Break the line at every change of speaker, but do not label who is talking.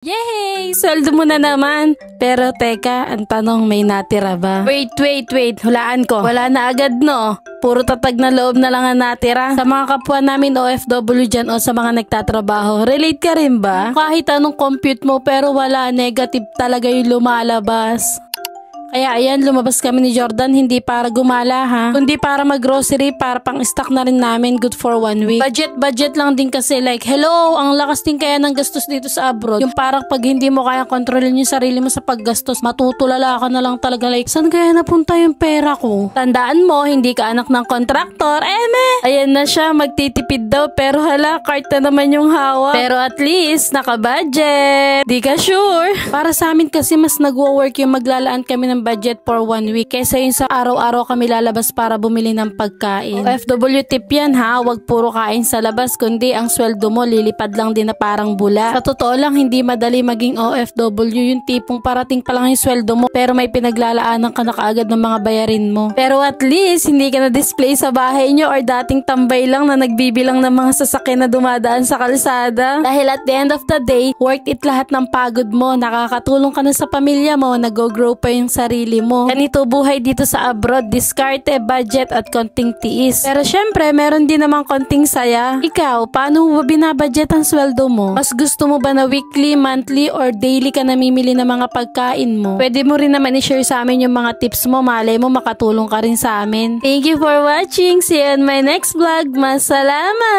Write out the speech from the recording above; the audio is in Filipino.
Yay! Sweldo mo na naman. Pero teka, ang tanong, may natira ba? Wait. Hulaan ko. Wala na agad, no? Puro tatag na loob na lang ang natira. Sa mga kapwa namin OFW dyan o sa mga nagtatrabaho, relate ka rin ba? Kahit anong compute mo pero wala, negative talaga yung lumalabas. Kaya ayan, lumabas kami ni Jordan hindi para gumala ha, kundi para mag-grocery, para pang stock na rin namin, good for 1 week. Budget lang din kasi, like hello, ang lakas din kaya ng gastos dito sa abroad. Yung parang pag hindi mo kaya kontrolin yung sarili mo sa paggastos, matutulala ka na lang talaga, like saan kaya napunta yung pera ko? Tandaan mo, hindi ka anak ng kontraktor, ayan na siya, magtitipid daw pero hala, cart na naman yung hawak. Pero at least, naka-budget. Di ka sure? Para sa amin kasi mas nagwo-work yung maglalaan kami ng budget for 1 week kaysa yung sa araw-araw kami lalabas para bumili ng pagkain. OFW tip yan ha, wag puro kain sa labas kundi ang sweldo mo lilipad lang din na parang bula. Sa totoo lang, hindi madali maging OFW, yung tipong parating pa lang yung sweldo mo pero may pinaglalaanan ka na kaagad ng mga bayarin mo. Pero at least hindi ka na display sa bahay nyo or dating tambay lang na nagbibilang ng mga sasakyan na dumadaan sa kalsada. Dahil at the end of the day, worth it lahat ng pagod mo, nakakatulong ka na sa pamilya mo, nag-grow pa yung sarili mo. Ganito buhay dito sa abroad, diskarte, budget at konting tiis. Pero syempre, meron din namang konting saya. Ikaw, paano mo ba binabudget ang sweldo mo? Mas gusto mo ba na weekly, monthly, or daily ka namimili ng mga pagkain mo? Pwede mo rin naman i-share sa amin yung mga tips mo, malay mo makatulong ka rin sa amin. Thank you for watching. See you in my next vlog. Masalama!